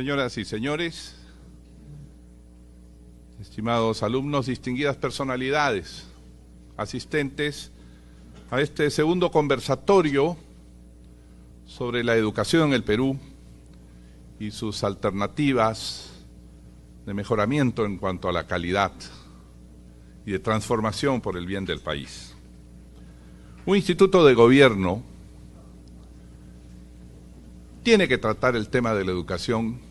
Señoras y señores, estimados alumnos, distinguidas personalidades, asistentes a este segundo conversatorio sobre la educación en el Perú y sus alternativas de mejoramiento en cuanto a la calidad y de transformación por el bien del país. Un instituto de gobierno tiene que tratar el tema de la educación,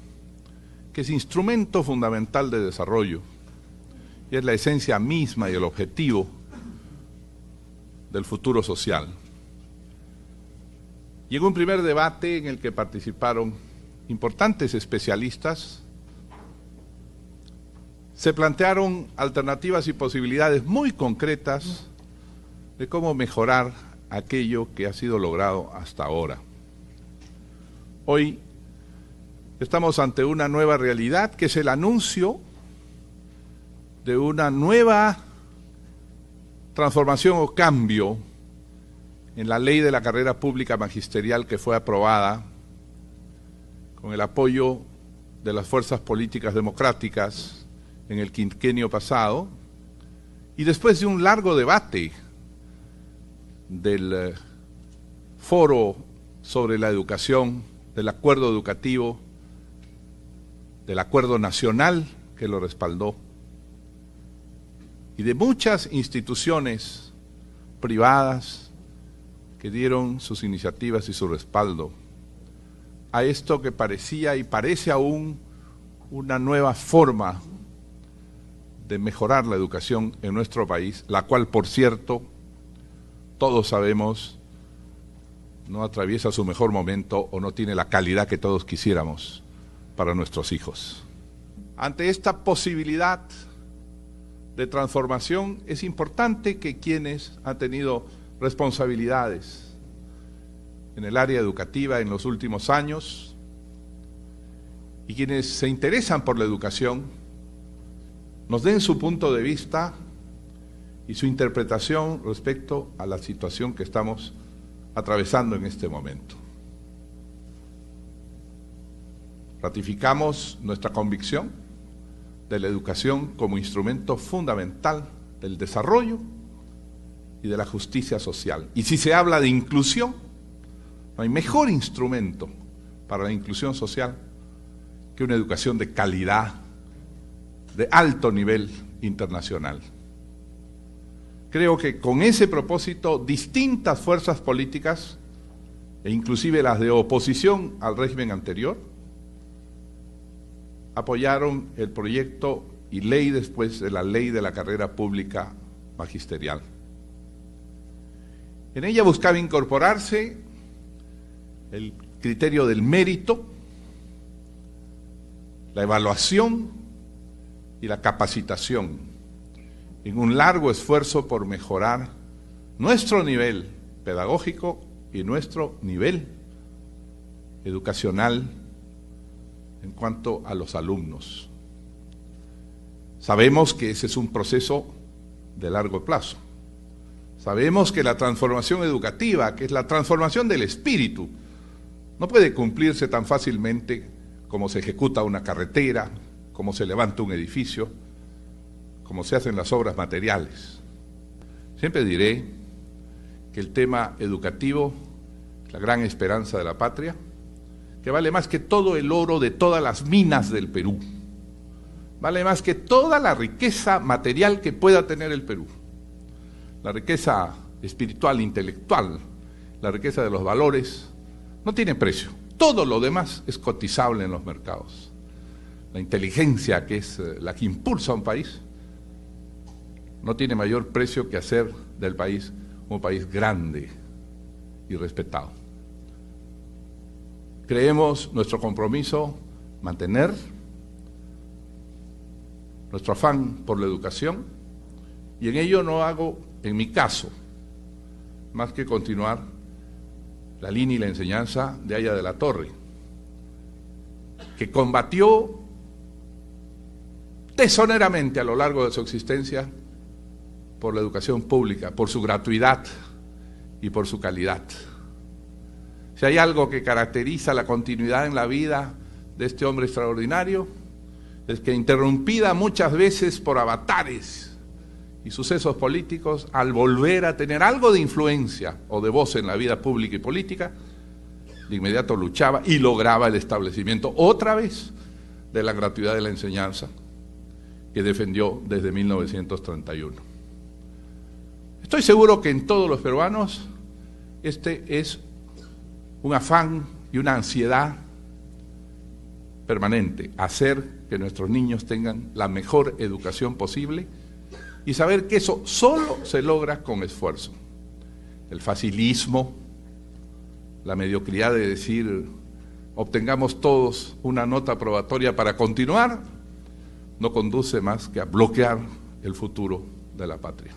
que es instrumento fundamental de desarrollo y es la esencia misma y el objetivo del futuro social. Y en un primer debate en el que participaron importantes especialistas, se plantearon alternativas y posibilidades muy concretas de cómo mejorar aquello que ha sido logrado hasta ahora. Hoy estamos ante una nueva realidad, que es el anuncio de una nueva transformación o cambio en la ley de la carrera pública magisterial que fue aprobada con el apoyo de las fuerzas políticas democráticas en el quinquenio pasado, y después de un largo debate del foro sobre la educación, del acuerdo educativo, del acuerdo nacional que lo respaldó, y de muchas instituciones privadas que dieron sus iniciativas y su respaldo a esto que parecía y parece aún una nueva forma de mejorar la educación en nuestro país, la cual, por cierto, todos sabemos, no atraviesa su mejor momento o no tiene la calidad que todos quisiéramos para nuestros hijos. Ante esta posibilidad de transformación, es importante que quienes han tenido responsabilidades en el área educativa en los últimos años y quienes se interesan por la educación, nos den su punto de vista y su interpretación respecto a la situación que estamos atravesando en este momento. Ratificamos nuestra convicción de la educación como instrumento fundamental del desarrollo y de la justicia social. Y si se habla de inclusión, no hay mejor instrumento para la inclusión social que una educación de calidad, de alto nivel internacional. Creo que con ese propósito, distintas fuerzas políticas, e inclusive las de oposición al régimen anterior, apoyaron el proyecto y ley después de la ley de la carrera pública magisterial. En ella buscaba incorporarse el criterio del mérito, la evaluación y la capacitación, en un largo esfuerzo por mejorar nuestro nivel pedagógico y nuestro nivel educacional en cuanto a los alumnos. Sabemos que ese es un proceso de largo plazo. Sabemos que la transformación educativa, que es la transformación del espíritu, no puede cumplirse tan fácilmente como se ejecuta una carretera, como se levanta un edificio, como se hacen las obras materiales. Siempre diré que el tema educativo es la gran esperanza de la patria, que vale más que todo el oro de todas las minas del Perú, vale más que toda la riqueza material que pueda tener el Perú, la riqueza espiritual, intelectual, la riqueza de los valores, no tiene precio. Todo lo demás es cotizable en los mercados. La inteligencia, que es la que impulsa a un país, no tiene mayor precio que hacer del país un país grande y respetado. Creemos nuestro compromiso mantener nuestro afán por la educación, y en ello no hago, en mi caso, más que continuar la línea y la enseñanza de Aya de la Torre, que combatió tesoneramente a lo largo de su existencia por la educación pública, por su gratuidad y por su calidad. Si hay algo que caracteriza la continuidad en la vida de este hombre extraordinario es que, interrumpida muchas veces por avatares y sucesos políticos, al volver a tener algo de influencia o de voz en la vida pública y política, de inmediato luchaba y lograba el establecimiento otra vez de la gratuidad de la enseñanza que defendió desde 1931. Estoy seguro que en todos los peruanos este es un afán y una ansiedad permanente, hacer que nuestros niños tengan la mejor educación posible y saber que eso solo se logra con esfuerzo. El facilismo, la mediocridad de decir obtengamos todos una nota aprobatoria para continuar, no conduce más que a bloquear el futuro de la patria.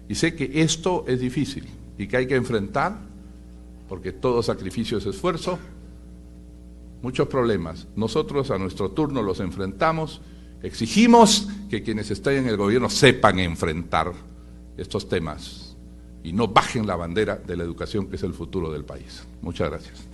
Y sé que esto es difícil y que hay que enfrentar, porque todo sacrificio es esfuerzo, muchos problemas. Nosotros a nuestro turno los enfrentamos, exigimos que quienes estén en el gobierno sepan enfrentar estos temas y no bajen la bandera de la educación, que es el futuro del país. Muchas gracias.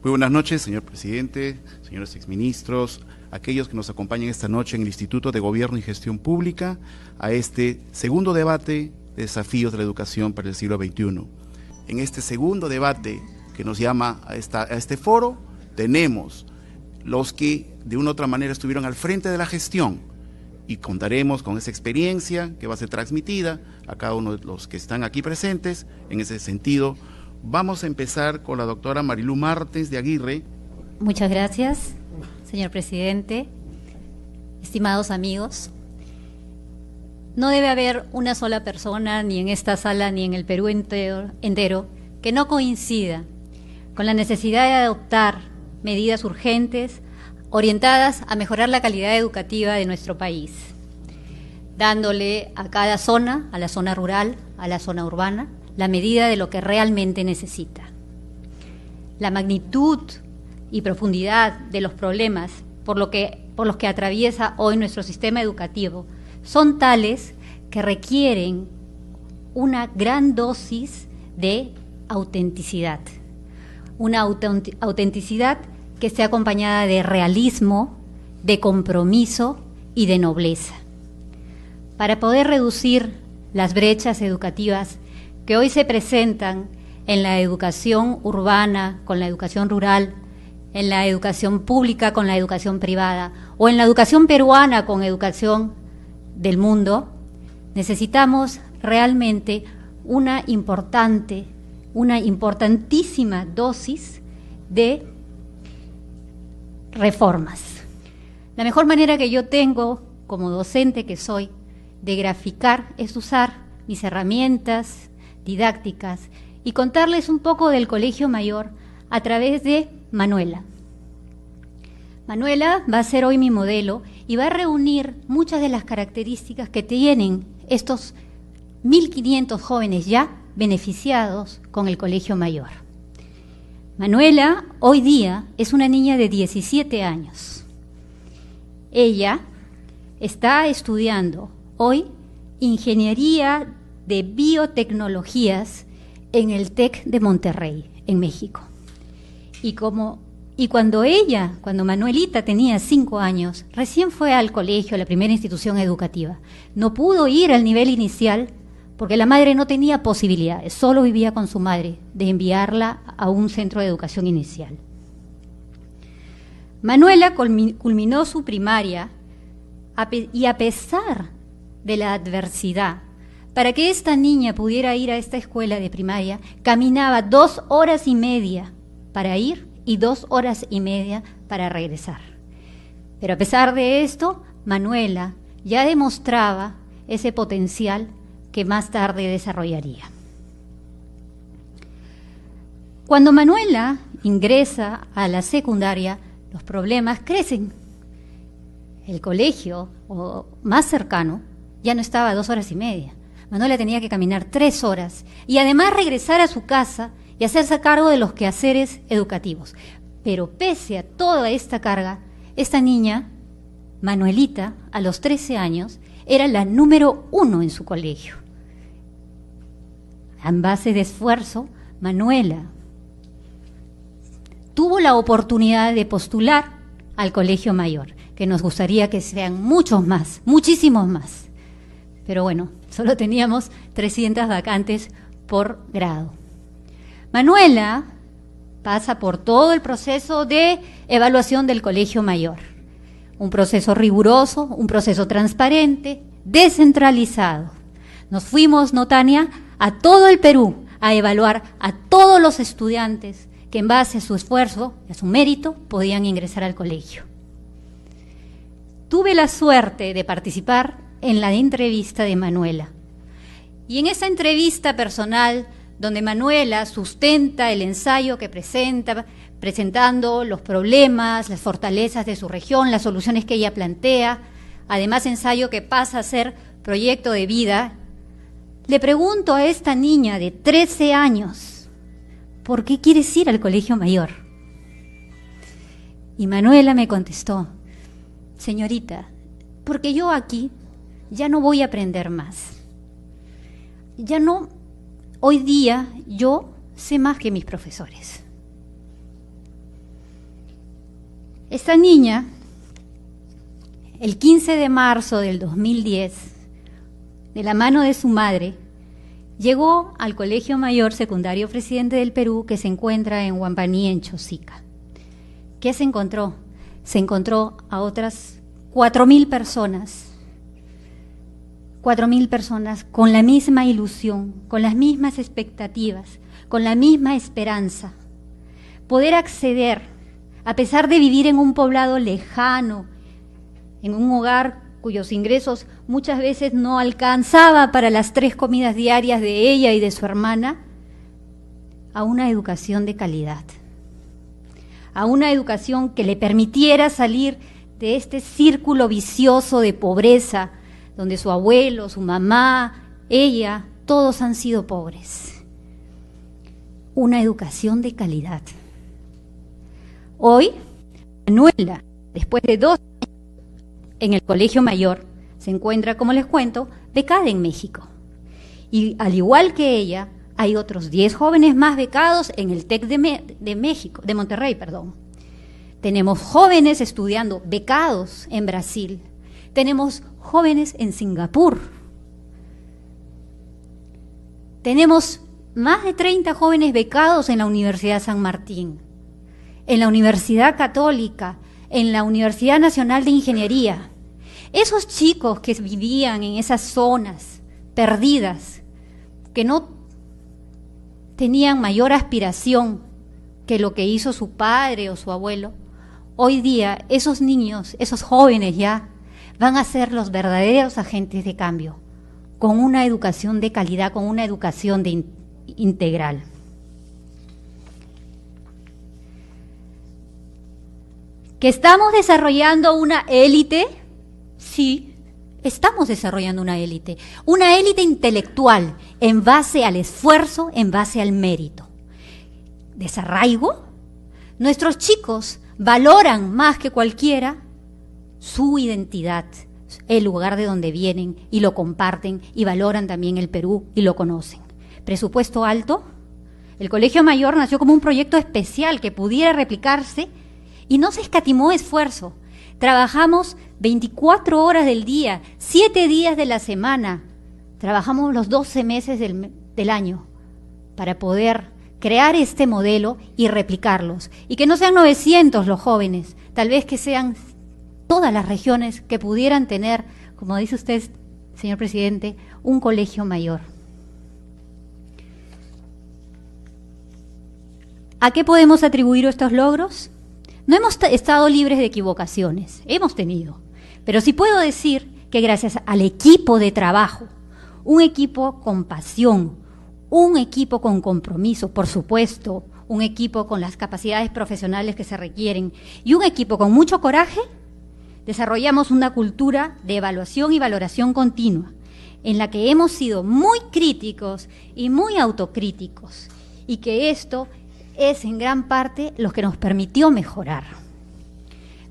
Muy buenas noches, señor presidente, señores exministros, aquellos que nos acompañan esta noche en el Instituto de Gobierno y Gestión Pública a este segundo debate de desafíos de la educación para el siglo XXI. En este segundo debate que nos llama a este foro, tenemos los que de una u otra manera estuvieron al frente de la gestión y contaremos con esa experiencia que va a ser transmitida a cada uno de los que están aquí presentes. En ese sentido, vamos a empezar con la doctora Marilú Martens de Aguirre. Muchas gracias, señor presidente, estimados amigos. No debe haber una sola persona, ni en esta sala ni en el Perú entero, que no coincida con la necesidad de adoptar medidas urgentes orientadas a mejorar la calidad educativa de nuestro país, dándole a cada zona, a la zona rural, a la zona urbana, la medida de lo que realmente necesita. La magnitud y profundidad de los problemas por los que atraviesa hoy nuestro sistema educativo son tales que requieren una gran dosis de autenticidad. Una autenticidad que esté acompañada de realismo, de compromiso y de nobleza. Para poder reducir las brechas educativas que hoy se presentan en la educación urbana con la educación rural, en la educación pública con la educación privada o en la educación peruana con educación del mundo, necesitamos realmente una importantísima dosis de reformas. La mejor manera que yo tengo, como docente que soy, de graficar es usar mis herramientas didácticas y contarles un poco del Colegio Mayor a través de Manuela. Manuela va a ser hoy mi modelo y va a reunir muchas de las características que tienen estos 1.500 jóvenes ya beneficiados con el Colegio Mayor. Manuela hoy día es una niña de 17 años. Ella está estudiando hoy Ingeniería de Biotecnologías en el TEC de Monterrey, en México. Cuando Manuelita tenía 5 años, recién fue al colegio, a la primera institución educativa. No pudo ir al nivel inicial porque la madre no tenía posibilidades, solo vivía con su madre, de enviarla a un centro de educación inicial. Manuela culminó su primaria y a pesar de la adversidad, para que esta niña pudiera ir a esta escuela de primaria, caminaba 2 horas y media para ir y 2 horas y media para regresar. Pero a pesar de esto, Manuela ya demostraba ese potencial que más tarde desarrollaría. Cuando Manuela ingresa a la secundaria, los problemas crecen. El colegio más cercano ya no estaba a 2 horas y media. Manuela tenía que caminar 3 horas y además regresar a su casa y hacerse cargo de los quehaceres educativos. Pero pese a toda esta carga, esta niña, Manuelita, a los 13 años, era la número 1 en su colegio. En base de esfuerzo, Manuela tuvo la oportunidad de postular al Colegio Mayor, que nos gustaría que sean muchos más, muchísimos más. Pero bueno, solo teníamos 300 vacantes por grado. Manuela pasa por todo el proceso de evaluación del Colegio Mayor. Un proceso riguroso, un proceso transparente, descentralizado. Nos fuimos, ¿no, Tania?, a todo el Perú a evaluar a todos los estudiantes que en base a su esfuerzo, a su mérito, podían ingresar al colegio. Tuve la suerte de participar en la entrevista de Manuela. Y en esa entrevista personal, donde Manuela sustenta el ensayo que presenta, presentando los problemas, las fortalezas de su región, las soluciones que ella plantea, además ensayo que pasa a ser proyecto de vida, le pregunto a esta niña de 13 años, ¿por qué quieres ir al Colegio Mayor? Y Manuela me contestó, señorita, porque yo aquí ya no voy a aprender más. Ya no, hoy día yo sé más que mis profesores. Esta niña, el 15 de marzo del 2010, de la mano de su madre, llegó al Colegio Mayor Secundario Presidente del Perú, que se encuentra en Huampaní, en Chosica. ¿Qué se encontró? Se encontró a otras 4.000 personas. 4.000 personas con la misma ilusión, con las mismas expectativas, con la misma esperanza. Poder acceder, a pesar de vivir en un poblado lejano, en un hogar cuyos ingresos muchas veces no alcanzaba para las 3 comidas diarias de ella y de su hermana, a una educación de calidad, a una educación que le permitiera salir de este círculo vicioso de pobreza, donde su abuelo, su mamá, ella, todos han sido pobres. Una educación de calidad. Hoy, Manuela, después de 2 años en el Colegio Mayor, se encuentra, como les cuento, becada en México. Y al igual que ella, hay otros 10 jóvenes más becados en el TEC de Monterrey. Tenemos jóvenes estudiando becados en Brasil. Tenemos jóvenes en Singapur. Tenemos más de 30 jóvenes becados en la Universidad San Martín, en la Universidad Católica, en la Universidad Nacional de Ingeniería. Esos chicos que vivían en esas zonas perdidas, que no tenían mayor aspiración que lo que hizo su padre o su abuelo, hoy día esos niños, esos jóvenes ya, van a ser los verdaderos agentes de cambio, con una educación de calidad, con una educación integral. ¿Que estamos desarrollando una élite? Sí, estamos desarrollando una élite intelectual en base al esfuerzo, en base al mérito. ¿Desarraigo? Nuestros chicos valoran más que cualquiera su identidad, el lugar de donde vienen, y lo comparten y valoran también el Perú y lo conocen. ¿Presupuesto alto? El Colegio Mayor nació como un proyecto especial que pudiera replicarse y no se escatimó esfuerzo. Trabajamos 24 horas del día, 7 días de la semana. Trabajamos los 12 meses del año para poder crear este modelo y replicarlos. Y que no sean 900 los jóvenes, tal vez que sean todas las regiones que pudieran tener, como dice usted, señor presidente, un colegio mayor. ¿A qué podemos atribuir estos logros? No hemos estado libres de equivocaciones, hemos tenido, pero sí puedo decir que gracias al equipo de trabajo, un equipo con pasión, un equipo con compromiso, por supuesto, un equipo con las capacidades profesionales que se requieren y un equipo con mucho coraje, desarrollamos una cultura de evaluación y valoración continua, en la que hemos sido muy críticos y muy autocríticos, y que esto es en gran parte lo que nos permitió mejorar.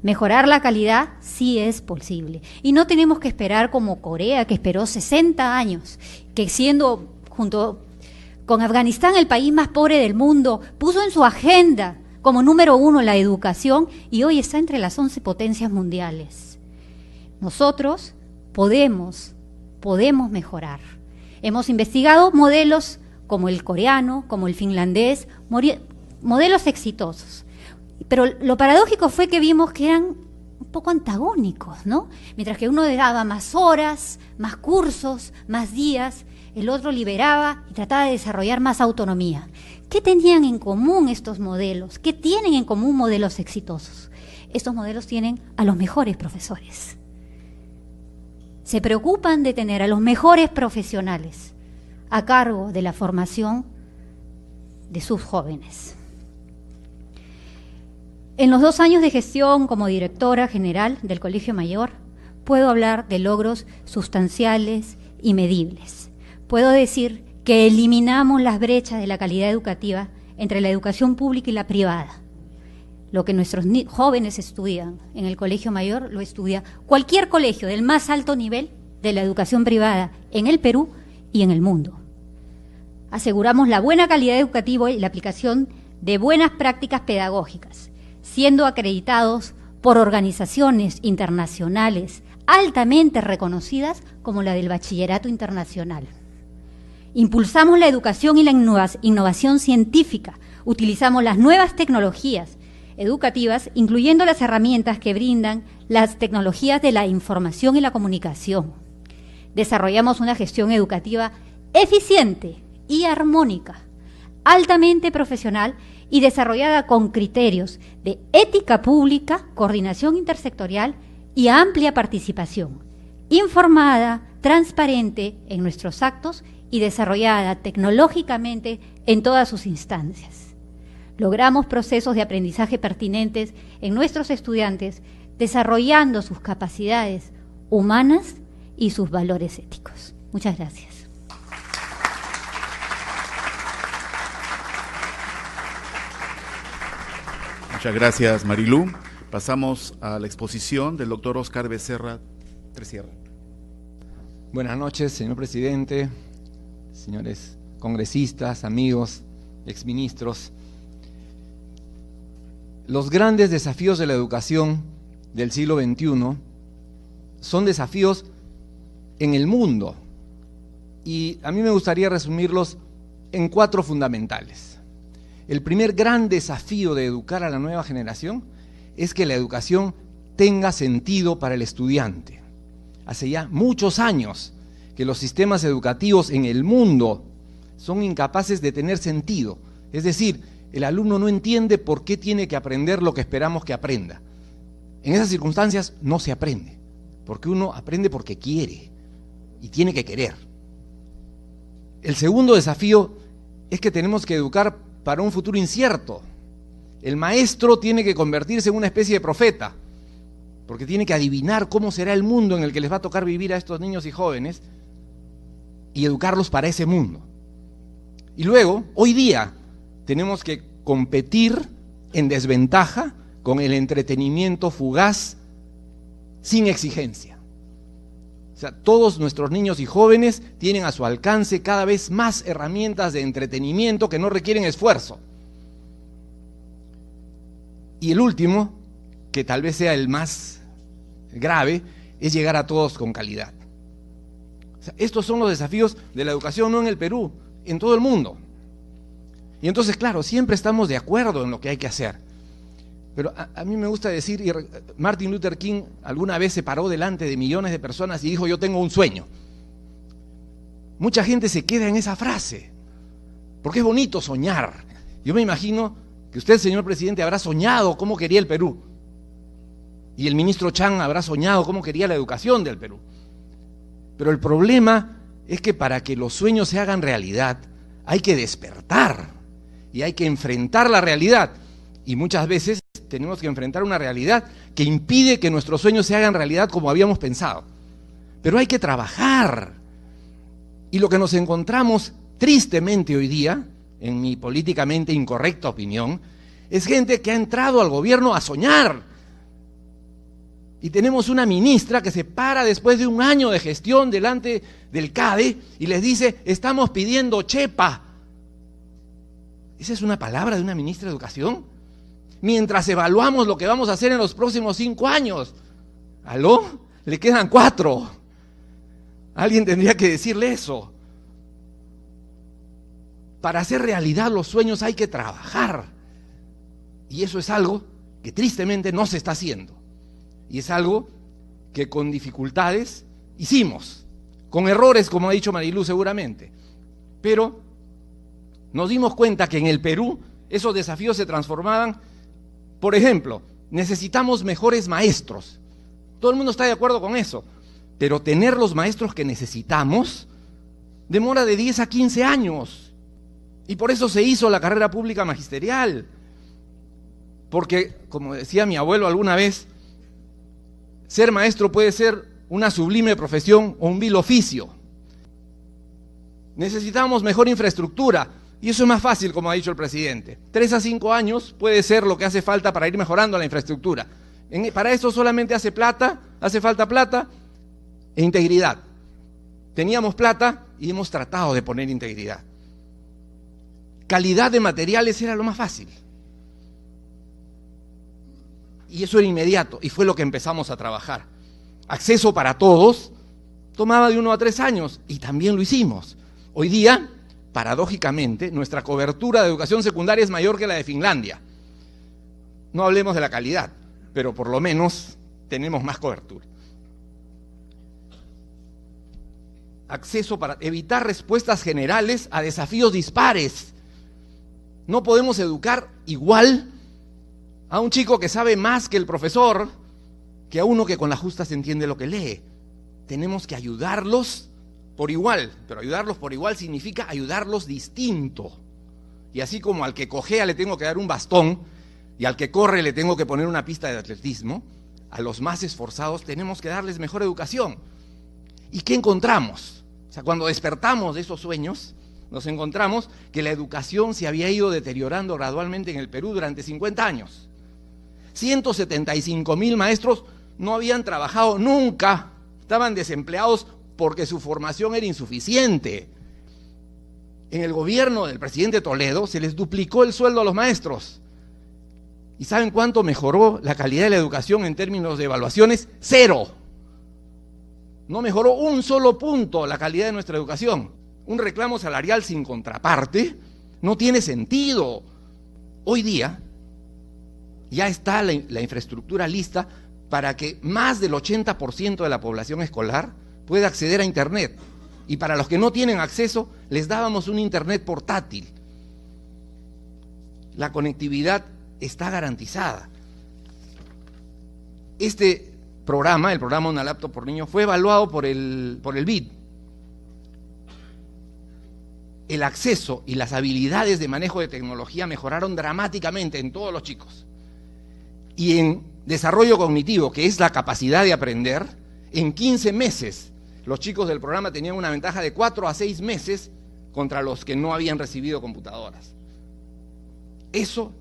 Mejorar la calidad sí es posible. Y no tenemos que esperar como Corea, que esperó 60 años, que siendo junto con Afganistán el país más pobre del mundo, puso en su agenda como número 1 en la educación y hoy está entre las 11 potencias mundiales. Nosotros podemos mejorar. Hemos investigado modelos como el coreano, como el finlandés, modelos exitosos. Pero lo paradójico fue que vimos que eran un poco antagónicos, ¿no? Mientras que uno le daba más horas, más cursos, más días, el otro liberaba y trataba de desarrollar más autonomía. ¿Qué tenían en común estos modelos? ¿Qué tienen en común modelos exitosos? Estos modelos tienen a los mejores profesores. Se preocupan de tener a los mejores profesionales a cargo de la formación de sus jóvenes. En los 2 años de gestión como directora general del Colegio Mayor, puedo hablar de logros sustanciales y medibles. Puedo decir que eliminamos las brechas de la calidad educativa entre la educación pública y la privada. Lo que nuestros jóvenes estudian en el Colegio Mayor lo estudia cualquier colegio del más alto nivel de la educación privada en el Perú y en el mundo. Aseguramos la buena calidad educativa y la aplicación de buenas prácticas pedagógicas, siendo acreditados por organizaciones internacionales altamente reconocidas como la del Bachillerato Internacional. Impulsamos la educación y la innovación científica, utilizamos las nuevas tecnologías educativas, incluyendo las herramientas que brindan las tecnologías de la información y la comunicación. Desarrollamos una gestión educativa eficiente y armónica, altamente profesional y desarrollada con criterios de ética pública, coordinación intersectorial y amplia participación, informada, transparente en nuestros actos y desarrollada tecnológicamente en todas sus instancias. Logramos procesos de aprendizaje pertinentes en nuestros estudiantes, desarrollando sus capacidades humanas y sus valores éticos. Muchas gracias. Muchas gracias, Marilú. Pasamos a la exposición del doctor Oscar Becerra Tresierra. Buenas noches, señor presidente, señores congresistas, amigos, exministros. Los grandes desafíos de la educación del siglo XXI son desafíos en el mundo y a mí me gustaría resumirlos en 4 fundamentales. El primer gran desafío de educar a la nueva generación es que la educación tenga sentido para el estudiante. Hace ya muchos años que los sistemas educativos en el mundo son incapaces de tener sentido, es decir, el alumno no entiende por qué tiene que aprender lo que esperamos que aprenda. En esas circunstancias no se aprende, porque uno aprende porque quiere y tiene que querer. El segundo desafío es que tenemos que educar para un futuro incierto. El maestro tiene que convertirse en una especie de profeta, porque tiene que adivinar cómo será el mundo en el que les va a tocar vivir a estos niños y jóvenes y educarlos para ese mundo. Y luego, hoy día, tenemos que competir en desventaja con el entretenimiento fugaz sin exigencia. O sea, todos nuestros niños y jóvenes tienen a su alcance cada vez más herramientas de entretenimiento que no requieren esfuerzo. Y el último, que tal vez sea el más grave, es llegar a todos con calidad. O sea, estos son los desafíos de la educación, no en el Perú, en todo el mundo. Y entonces, claro, siempre estamos de acuerdo en lo que hay que hacer. Pero a mí me gusta decir, y Martin Luther King alguna vez se paró delante de millones de personas y dijo, yo tengo un sueño. Mucha gente se queda en esa frase, porque es bonito soñar. Yo me imagino que usted, señor presidente, habrá soñado cómo quería el Perú. Y el ministro Chang habrá soñado cómo quería la educación del Perú. Pero el problema es que para que los sueños se hagan realidad, hay que despertar. Y hay que enfrentar la realidad, y muchas veces tenemos que enfrentar una realidad que impide que nuestros sueños se hagan realidad como habíamos pensado. Pero hay que trabajar, y lo que nos encontramos tristemente hoy día, en mi políticamente incorrecta opinión, es gente que ha entrado al gobierno a soñar. Y tenemos una ministra que se para después de un año de gestión delante del CADE y les dice, estamos pidiendo chepa. ¿Esa es una palabra de una ministra de Educación? mientras evaluamos lo que vamos a hacer en los próximos 5 años. ¿Aló? Le quedan 4. Alguien tendría que decirle eso. Para hacer realidad los sueños hay que trabajar. Y eso es algo que tristemente no se está haciendo. Y es algo que con dificultades hicimos, con errores, como ha dicho Marilú seguramente. Pero nos dimos cuenta que en el Perú esos desafíos se transformaban. Por ejemplo, necesitamos mejores maestros. Todo el mundo está de acuerdo con eso. Pero tener los maestros que necesitamos demora de 10 a 15 años. Y por eso se hizo la carrera pública magisterial. Porque, como decía mi abuelo alguna vez, ser maestro puede ser una sublime profesión o un vil oficio. Necesitamos mejor infraestructura. Y eso es más fácil, como ha dicho el presidente. 3 a 5 años puede ser lo que hace falta para ir mejorando la infraestructura. Para eso solamente hace falta plata e integridad. Teníamos plata y hemos tratado de poner integridad. Calidad de materiales era lo más fácil. Y eso era inmediato, y fue lo que empezamos a trabajar. Acceso para todos tomaba de 1 a 3 años, y también lo hicimos. Hoy día, paradójicamente, nuestra cobertura de educación secundaria es mayor que la de Finlandia. No hablemos de la calidad, pero por lo menos tenemos más cobertura. Acceso para evitar respuestas generales a desafíos dispares. No podemos educar igual a un chico que sabe más que el profesor que a uno que con la justa se entiende lo que lee. Tenemos que ayudarlos por igual, pero ayudarlos por igual significa ayudarlos distinto. Y así como al que cojea le tengo que dar un bastón y al que corre le tengo que poner una pista de atletismo, a los más esforzados tenemos que darles mejor educación. ¿Y qué encontramos? O sea, cuando despertamos de esos sueños, nos encontramos que la educación se había ido deteriorando gradualmente en el Perú durante 50 años. 175.000 maestros no habían trabajado nunca, estaban desempleados porque su formación era insuficiente. En el gobierno del presidente Toledo se les duplicó el sueldo a los maestros. ¿Y saben cuánto mejoró la calidad de la educación en términos de evaluaciones? 0. No mejoró un solo punto la calidad de nuestra educación. Un reclamo salarial sin contraparte no tiene sentido. Hoy día ya está la infraestructura lista para que más del 80% de la población escolar pueda acceder a Internet. Y para los que no tienen acceso, les dábamos un Internet portátil. La conectividad está garantizada. Este programa, el programa Una Laptop por Niño, fue evaluado por el BID. El acceso y las habilidades de manejo de tecnología mejoraron dramáticamente en todos los chicos. Y en desarrollo cognitivo, que es la capacidad de aprender, en 15 meses los chicos del programa tenían una ventaja de 4 a 6 meses contra los que no habían recibido computadoras. Eso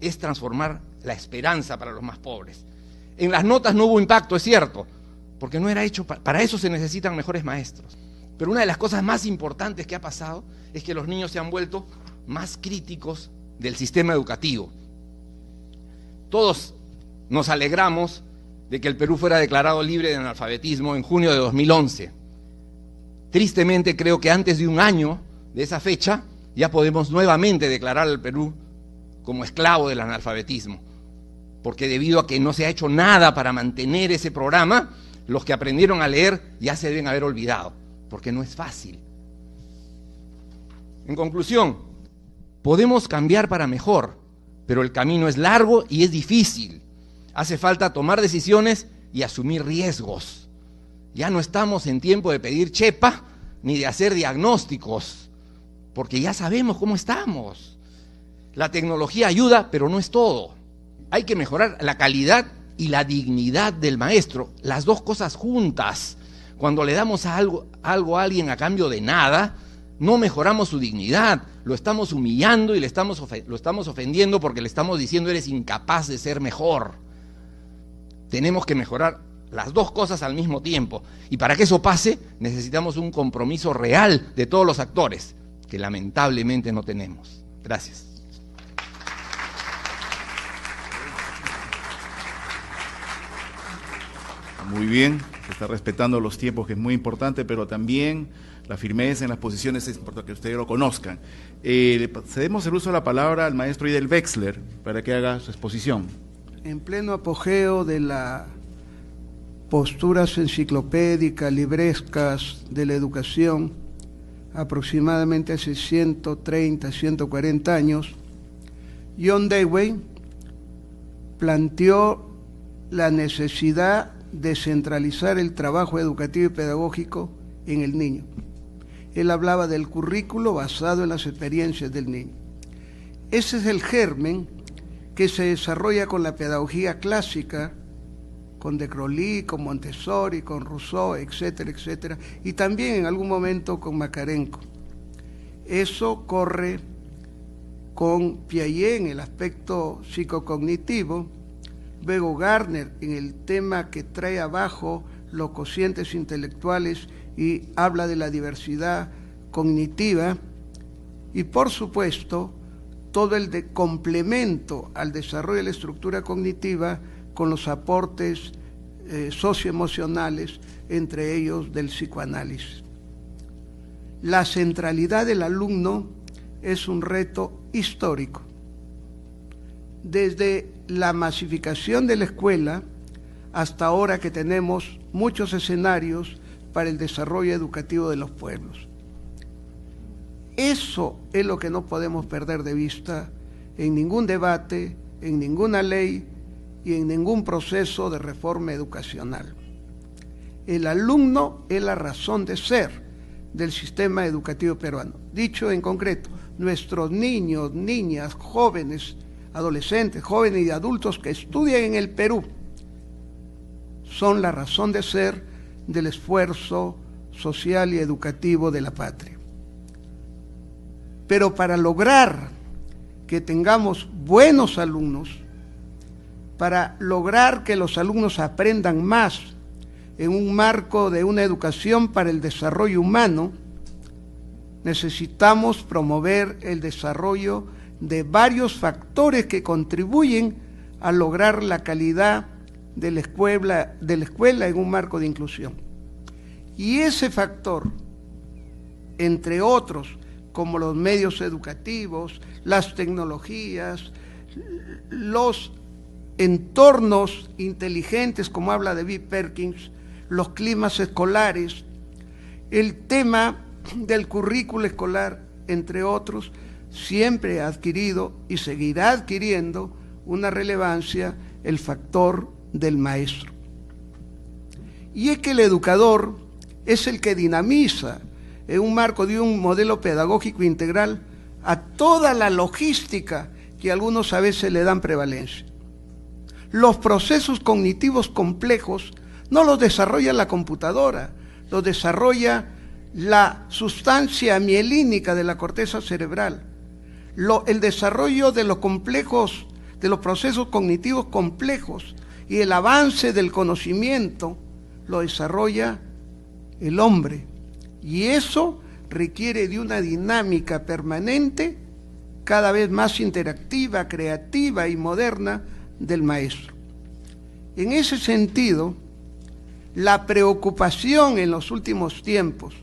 es transformar la esperanza para los más pobres. En las notas no hubo impacto, es cierto, porque no era hecho, para eso se necesitan mejores maestros. Pero una de las cosas más importantes que ha pasado es que los niños se han vuelto más críticos del sistema educativo. Todos nos alegramos de que el Perú fuera declarado libre de analfabetismo en junio de 2011. Tristemente creo que antes de un año de esa fecha ya podemos nuevamente declarar al Perú como esclavo del analfabetismo, porque debido a que no se ha hecho nada para mantener ese programa, los que aprendieron a leer ya se deben haber olvidado, porque no es fácil. En conclusión, podemos cambiar para mejor, pero el camino es largo y es difícil. Hace falta tomar decisiones y asumir riesgos. Ya no estamos en tiempo de pedir chepa ni de hacer diagnósticos, porque ya sabemos cómo estamos. La tecnología ayuda, pero no es todo. Hay que mejorar la calidad y la dignidad del maestro, las dos cosas juntas. Cuando le damos algo a alguien a cambio de nada, no mejoramos su dignidad, lo estamos humillando y lo estamos ofendiendo porque le estamos diciendo eres incapaz de ser mejor. Tenemos que mejorar las dos cosas al mismo tiempo. Y para que eso pase, necesitamos un compromiso real de todos los actores, que lamentablemente no tenemos. Gracias. Muy bien, se está respetando los tiempos, que es muy importante, pero también la firmeza en las posiciones es importante que ustedes lo conozcan. Le cedemos el uso de la palabra al maestro Idel Wexler para que haga su exposición. En pleno apogeo de las posturas enciclopédicas, librescas de la educación, aproximadamente hace 130, 140 años, John Dewey planteó la necesidad de centralizar el trabajo educativo y pedagógico en el niño. Él hablaba del currículo basado en las experiencias del niño. Ese es el germen que se desarrolla con la pedagogía clásica, con de Crowley, con Montessori, con Rousseau, etcétera, etcétera, y también en algún momento con Makarenko. Eso corre con Piaget en el aspecto psicocognitivo, luego Gardner en el tema que trae abajo los cocientes intelectuales y habla de la diversidad cognitiva, y por supuesto todo el complemento al desarrollo de la estructura cognitiva con los aportes socioemocionales, entre ellos del psicoanálisis. La centralidad del alumno es un reto histórico. Desde la masificación de la escuela hasta ahora que tenemos muchos escenarios para el desarrollo educativo de los pueblos. Eso es lo que no podemos perder de vista en ningún debate, en ninguna ley y en ningún proceso de reforma educacional. El alumno es la razón de ser del sistema educativo peruano. Dicho en concreto, nuestros niños, niñas, jóvenes, adolescentes, jóvenes y adultos que estudian en el Perú son la razón de ser del esfuerzo social y educativo de la patria. Pero para lograr que tengamos buenos alumnos, para lograr que los alumnos aprendan más en un marco de una educación para el desarrollo humano, necesitamos promover el desarrollo de varios factores que contribuyen a lograr la calidad de la escuela en un marco de inclusión. Y ese factor, entre otros, como los medios educativos, las tecnologías, los entornos inteligentes, como habla David Perkins, los climas escolares, el tema del currículo escolar, entre otros, siempre ha adquirido y seguirá adquiriendo una relevancia el factor del maestro. Y es que el educador es el que dinamiza en un marco de un modelo pedagógico integral a toda la logística que algunos a veces le dan prevalencia. Los procesos cognitivos complejos no los desarrolla la computadora, los desarrolla la sustancia mielínica de la corteza cerebral. El desarrollo de los complejos, de los procesos cognitivos complejos y el avance del conocimiento lo desarrolla el hombre. Y eso requiere de una dinámica permanente, cada vez más interactiva, creativa y moderna del maestro. En ese sentido, la preocupación en los últimos tiempos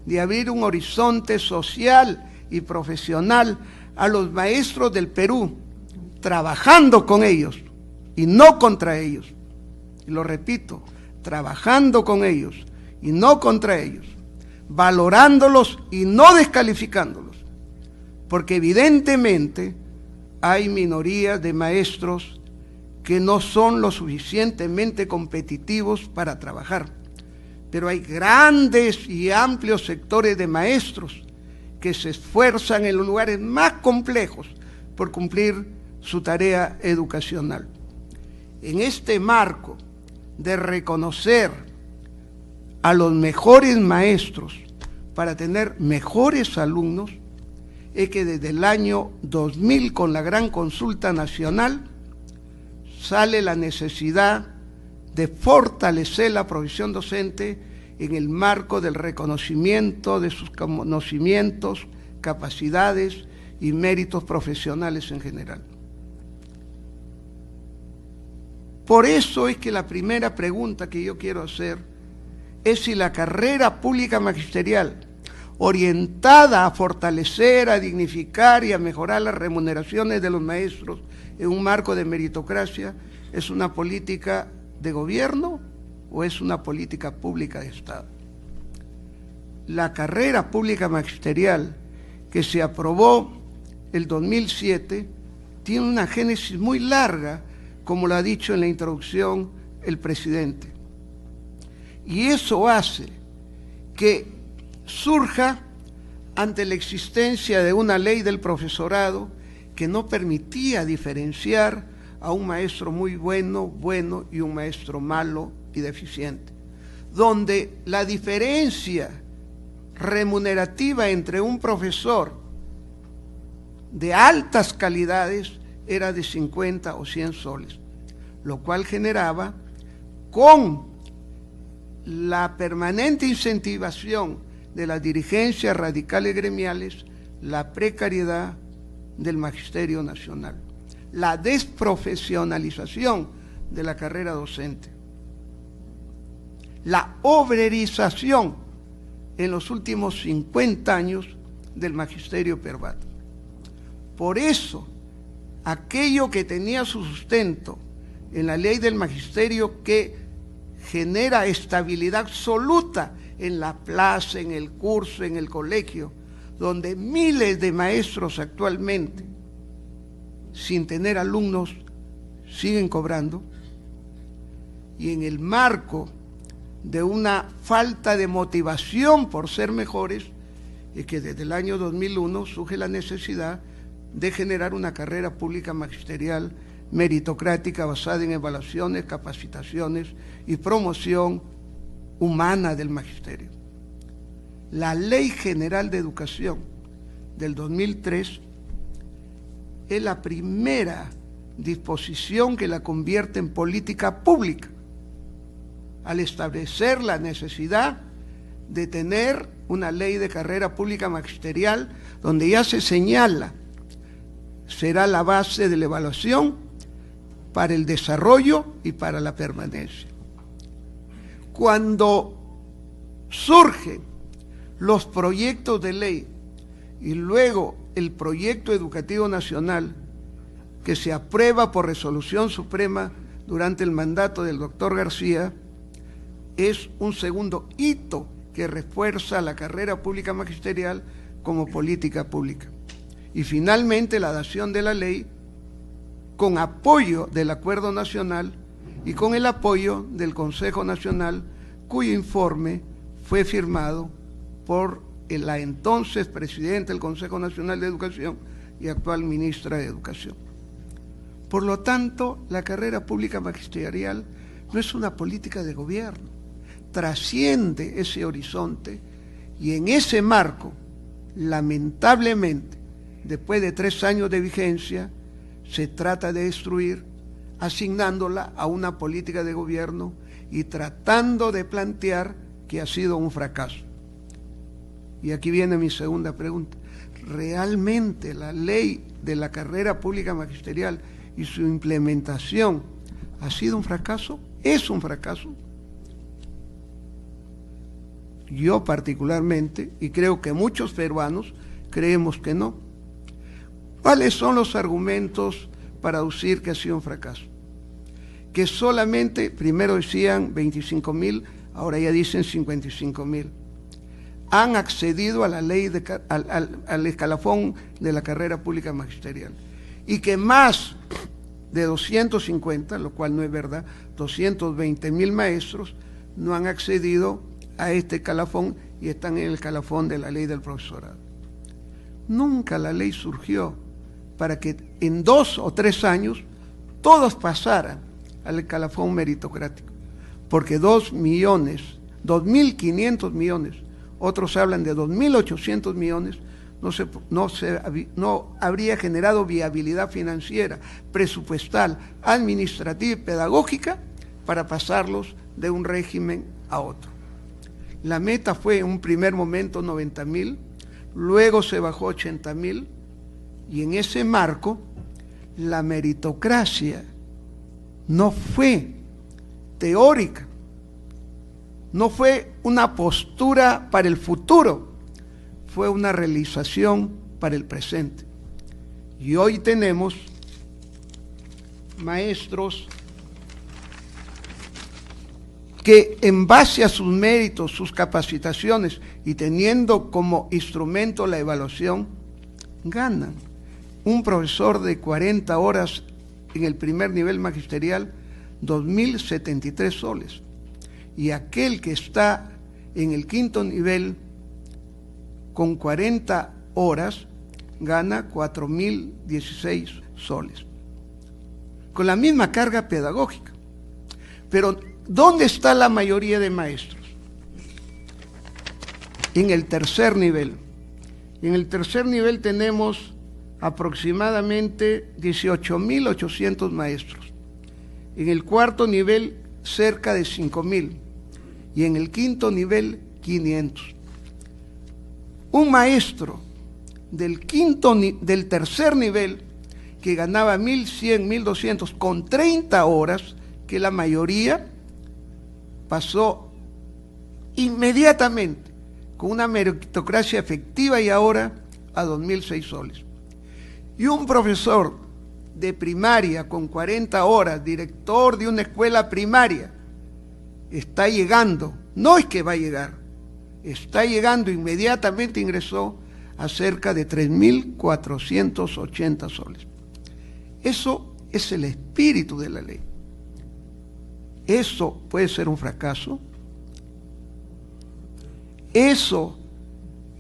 de abrir un horizonte social y profesional a los maestros del Perú, trabajando con ellos y no contra ellos. Y lo repito, trabajando con ellos y no contra ellos, valorándolos y no descalificándolos, porque evidentemente hay minorías de maestros que no son lo suficientemente competitivos para trabajar, pero hay grandes y amplios sectores de maestros que se esfuerzan en los lugares más complejos por cumplir su tarea educacional. En este marco de reconocer a los mejores maestros para tener mejores alumnos, es que desde el año 2000, con la gran consulta nacional, sale la necesidad de fortalecer la provisión docente en el marco del reconocimiento de sus conocimientos, capacidades y méritos profesionales en general. Por eso es que la primera pregunta que yo quiero hacer es si la carrera pública magisterial, orientada a fortalecer, a dignificar y a mejorar las remuneraciones de los maestros en un marco de meritocracia, es una política de gobierno o es una política pública de Estado. La carrera pública magisterial que se aprobó el 2007 tiene una génesis muy larga, como lo ha dicho en la introducción el presidente. Y eso hace que surja ante la existencia de una ley del profesorado que no permitía diferenciar a un maestro muy bueno y un maestro malo y deficiente, donde la diferencia remunerativa entre un profesor de altas calidades era de 50 o 100 soles, lo cual generaba, con la permanente incentivación de las dirigencias radicales gremiales, la precariedad del magisterio nacional, la desprofesionalización de la carrera docente, la obrerización en los últimos 50 años del magisterio peruano. Por eso, aquello que tenía su sustento en la ley del magisterio, que genera estabilidad absoluta en la plaza, en el curso, en el colegio, donde miles de maestros actualmente, sin tener alumnos, siguen cobrando, y en el marco de una falta de motivación por ser mejores, es que desde el año 2001 surge la necesidad de generar una carrera pública magisterial meritocrática basada en evaluaciones, capacitaciones y promoción humana del magisterio. La Ley General de Educación del 2003 es la primera disposición que la convierte en política pública, al establecer la necesidad de tener una ley de carrera pública magisterial donde ya se señala será la base de la evaluación para el desarrollo y para la permanencia. Cuando surgen los proyectos de ley y luego el proyecto educativo nacional que se aprueba por resolución suprema durante el mandato del doctor García, es un segundo hito que refuerza la carrera pública magisterial como política pública. Y finalmente la dación de la ley con apoyo del Acuerdo Nacional y con el apoyo del Consejo Nacional, cuyo informe fue firmado por la entonces presidenta del Consejo Nacional de Educación y actual ministra de Educación. Por lo tanto, la carrera pública magisterial no es una política de gobierno, trasciende ese horizonte, y en ese marco, lamentablemente, después de 3 años de vigencia, se trata de destruir, asignándola a una política de gobierno y tratando de plantear que ha sido un fracaso. Y aquí viene mi segunda pregunta. ¿Realmente la ley de la carrera pública magisterial y su implementación ha sido un fracaso? ¿Es un fracaso? Yo particularmente, y creo que muchos peruanos, creemos que no. ¿Cuáles son los argumentos para decir que ha sido un fracaso? Que solamente, primero decían 25.000, ahora ya dicen 55.000, han accedido a la ley, al escalafón de la carrera pública magisterial, y que más de 250, lo cual no es verdad, 220.000 maestros no han accedido a este escalafón y están en el escalafón de la ley del profesorado. Nunca la ley surgió para que en 2 o 3 años todos pasaran al escalafón meritocrático, porque 2 millones, 2.500 millones, otros hablan de 2.800 millones, no habría generado viabilidad financiera, presupuestal, administrativa y pedagógica para pasarlos de un régimen a otro. La meta fue en un primer momento 90.000, luego se bajó a 80.000, y en ese marco la meritocracia no fue teórica, no fue una postura para el futuro, fue una realización para el presente. Y hoy tenemos maestros que en base a sus méritos, sus capacitaciones y teniendo como instrumento la evaluación, ganan. Un profesor de 40 horas en el primer nivel magisterial, 2.073 soles. Y aquel que está en el quinto nivel con 40 horas, gana 4.016 soles. Con la misma carga pedagógica. Pero, ¿dónde está la mayoría de maestros? En el tercer nivel. En el tercer nivel tenemos aproximadamente 18.800 maestros. En el cuarto nivel, cerca de 5.000. Y en el quinto nivel, 500. Un maestro del tercer nivel que ganaba 1.100, 1.200 con 30 horas, que la mayoría pasó inmediatamente con una meritocracia efectiva y ahora a 2.006 soles. Y un profesor de primaria con 40 horas, director de una escuela primaria, está llegando, no es que va a llegar, está llegando, inmediatamente ingresó a cerca de 3.480 soles. Eso es el espíritu de la ley. ¿Eso puede ser un fracaso? ¿Eso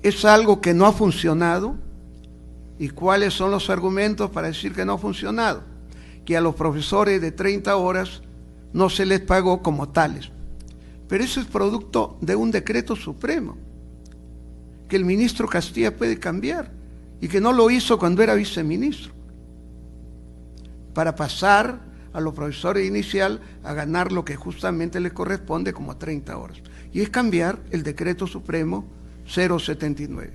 es algo que no ha funcionado? ¿Y cuáles son los argumentos para decir que no ha funcionado? Que a los profesores de 30 horas no se les pagó como tales. Pero eso es producto de un decreto supremo, que el ministro Castilla puede cambiar, y que no lo hizo cuando era viceministro, para pasar a los profesores inicial a ganar lo que justamente les corresponde como 30 horas. Y es cambiar el decreto supremo 079.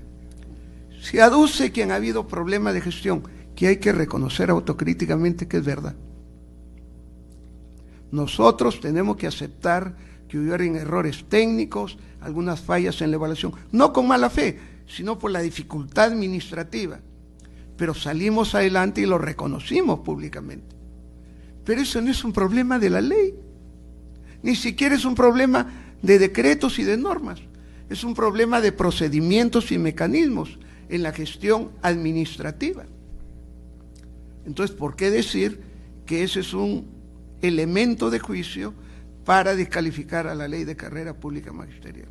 Se aduce que han habido problemas de gestión, que hay que reconocer autocríticamente que es verdad. Nosotros tenemos que aceptar que hubieron errores técnicos, algunas fallas en la evaluación, no con mala fe, sino por la dificultad administrativa. Pero salimos adelante y lo reconocimos públicamente. Pero eso no es un problema de la ley, ni siquiera es un problema de decretos y de normas, es un problema de procedimientos y mecanismos en la gestión administrativa. Entonces, ¿por qué decir que ese es un elemento de juicio para descalificar a la ley de carrera pública magisterial?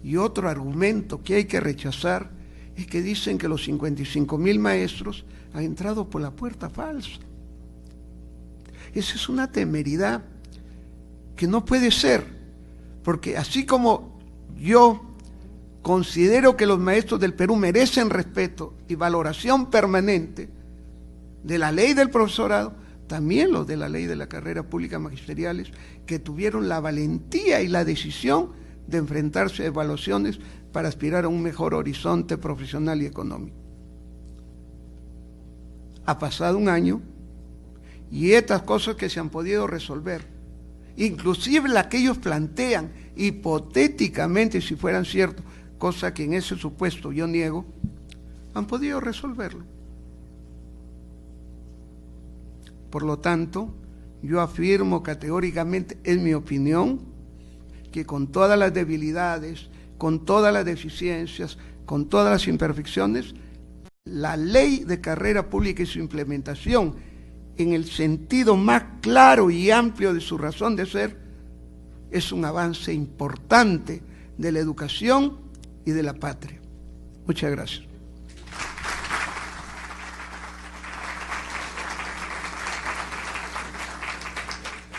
Y otro argumento que hay que rechazar es que dicen que los 55.000 maestros han entrado por la puerta falsa. Esa es una temeridad que no puede ser, porque así como yo considero que los maestros del Perú merecen respeto y valoración permanente de la ley del profesorado, también los de la ley de la carrera pública magisteriales, que tuvieron la valentía y la decisión de enfrentarse a evaluaciones para aspirar a un mejor horizonte profesional y económico. Ha pasado un año y estas cosas que se han podido resolver, inclusive las que ellos plantean hipotéticamente, si fueran ciertos, cosa que en ese supuesto yo niego, han podido resolverlo. Por lo tanto, yo afirmo categóricamente, es mi opinión, que con todas las debilidades, con todas las deficiencias, con todas las imperfecciones, la ley de carrera pública y su implementación, en el sentido más claro y amplio de su razón de ser, es un avance importante de la educación y de la patria. Muchas gracias.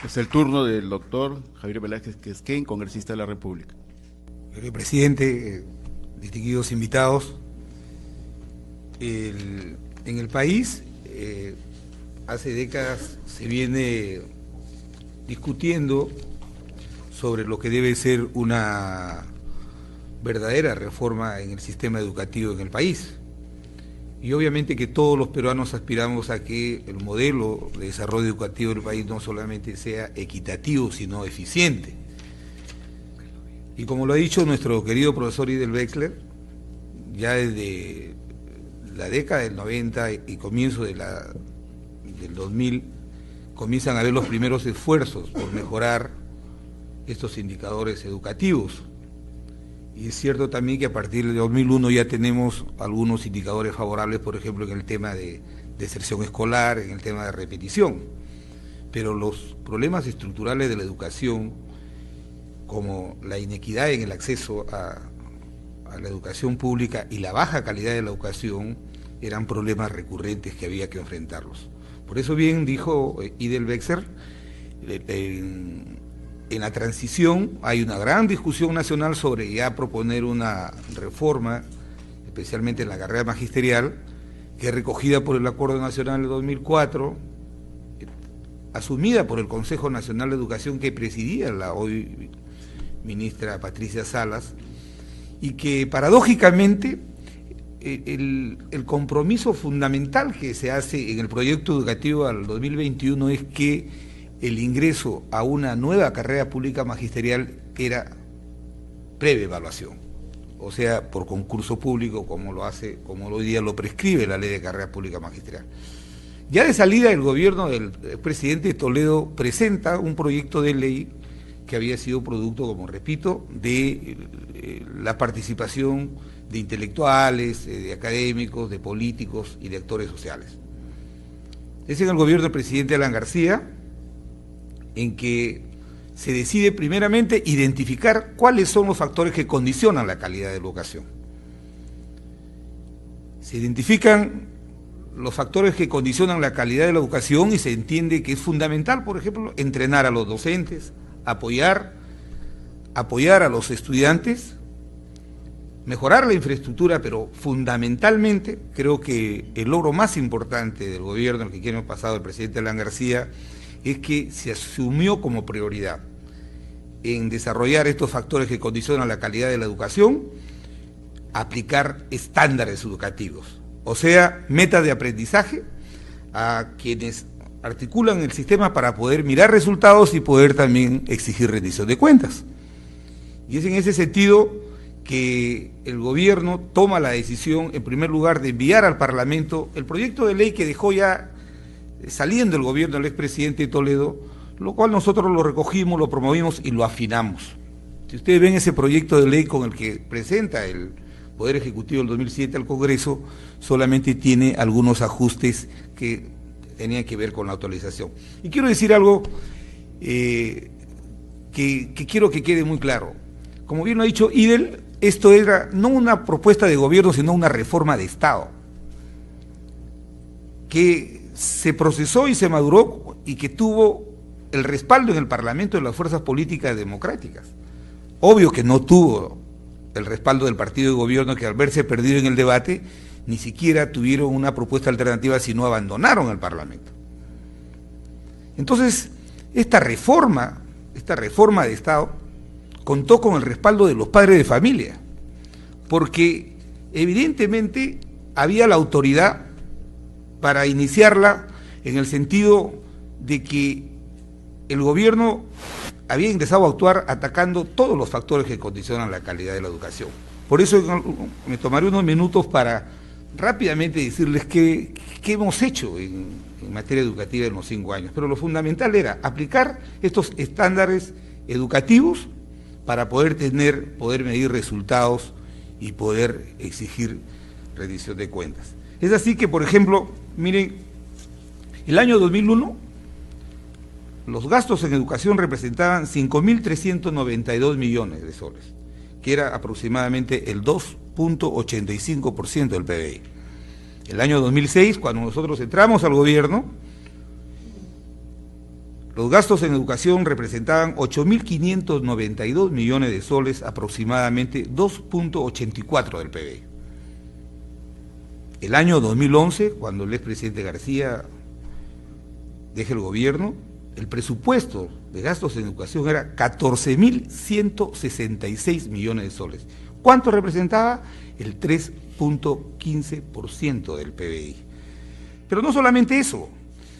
Es el turno del doctor Javier Velázquez Quesquén, congresista de la República. Señor presidente, distinguidos invitados, en el país hace décadas se viene discutiendo sobre lo que debe ser una verdadera reforma en el sistema educativo en el país. Y obviamente que todos los peruanos aspiramos a que el modelo de desarrollo educativo del país no solamente sea equitativo, sino eficiente. Y como lo ha dicho nuestro querido profesor Idel Wexler, ya desde la década del 90 y comienzo del 2000, comienzan a haber los primeros esfuerzos por mejorar estos indicadores educativos. Y es cierto también que a partir de 2001 ya tenemos algunos indicadores favorables, por ejemplo, en el tema de deserción escolar, en el tema de repetición. Pero los problemas estructurales de la educación, como la inequidad en el acceso a la educación pública y la baja calidad de la educación, eran problemas recurrentes que había que enfrentarlos. Por eso bien dijo Idel Wexler, en la transición hay una gran discusión nacional sobre ya proponer una reforma, especialmente en la carrera magisterial, que es recogida por el Acuerdo Nacional de 2004, asumida por el Consejo Nacional de Educación que presidía la hoy ministra Patricia Salas, y que paradójicamente el compromiso fundamental que se hace en el proyecto educativo al 2021 es que el ingreso a una nueva carrera pública magisterial era previa evaluación, o sea, por concurso público, como hoy día lo prescribe la Ley de Carrera Pública Magisterial. Ya de salida, el gobierno del presidente Toledo presenta un proyecto de ley que había sido producto, como repito, de la participación de intelectuales, de académicos, de políticos y de actores sociales. Es en el gobierno del presidente Alan García en que se decide primeramente identificar cuáles son los factores que condicionan la calidad de la educación. Se identifican los factores que condicionan la calidad de la educación y se entiende que es fundamental, por ejemplo, entrenar a los docentes, apoyar a los estudiantes, mejorar la infraestructura, pero fundamentalmente creo que el logro más importante del gobierno al que hemos pasado el presidente Alan García es que se asumió como prioridad en desarrollar estos factores que condicionan la calidad de la educación, aplicar estándares educativos, o sea, metas de aprendizaje a quienes articulan el sistema para poder mirar resultados y poder también exigir rendición de cuentas. Y es en ese sentido que el gobierno toma la decisión, en primer lugar, de enviar al Parlamento el proyecto de ley que dejó ya saliendo el gobierno del expresidente Toledo, lo cual nosotros lo recogimos, lo promovimos y lo afinamos. Si ustedes ven ese proyecto de ley con el que presenta el Poder Ejecutivo del 2007 al Congreso, solamente tiene algunos ajustes que tenían que ver con la actualización. Y quiero decir algo que quiero que quede muy claro. Como bien lo ha dicho Idel, esto era no una propuesta de gobierno, sino una reforma de Estado, que se procesó y se maduró y que tuvo el respaldo en el Parlamento de las fuerzas políticas democráticas. Obvio que no tuvo el respaldo del partido de gobierno, que al verse perdido en el debate, ni siquiera tuvieron una propuesta alternativa, sino abandonaron el Parlamento. Entonces, esta reforma de Estado contó con el respaldo de los padres de familia, porque evidentemente había la autoridad para iniciarla en el sentido de que el gobierno había ingresado a actuar atacando todos los factores que condicionan la calidad de la educación. Por eso me tomaré unos minutos para rápidamente decirles qué hemos hecho en materia educativa en los 5 años. Pero lo fundamental era aplicar estos estándares educativos para poder medir resultados y poder exigir rendición de cuentas. Es así que, por ejemplo, miren, el año 2001, los gastos en educación representaban 5.392 millones de soles, que era aproximadamente el 2.85% del PBI. El año 2006, cuando nosotros entramos al gobierno, los gastos en educación representaban 8.592 millones de soles, aproximadamente 2.84% del PBI. El año 2011, cuando el expresidente García deja el gobierno, el presupuesto de gastos en educación era 14.166 millones de soles, ¿Cuánto representaba? El 3.15% del PBI. Pero no solamente eso,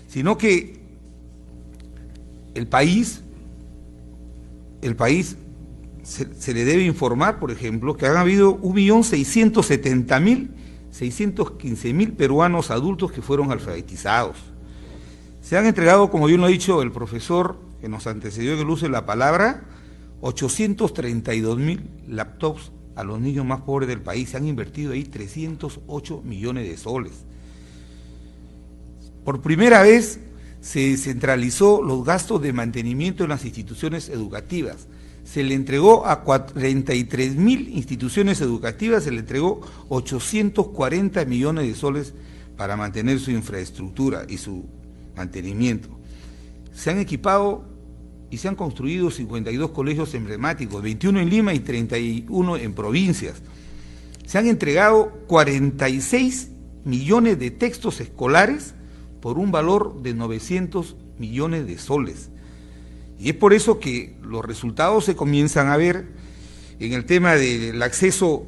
sino que el país se le debe informar, por ejemplo, que han habido 1.670.615.000 peruanos adultos que fueron alfabetizados. Se han entregado, como bien lo ha dicho el profesor que nos antecedió en el uso de la palabra, 832.000 laptops a los niños más pobres del país. Se han invertido ahí 308 millones de soles. Por primera vez se centralizó los gastos de mantenimiento en las instituciones educativas. Se le entregó a 43.000 instituciones educativas, se le entregó 840 millones de soles para mantener su infraestructura y su mantenimiento. Se han equipado y se han construido 52 colegios emblemáticos, 21 en Lima y 31 en provincias. Se han entregado 46 millones de textos escolares por un valor de 900 millones de soles. Y es por eso que los resultados se comienzan a ver en el tema del acceso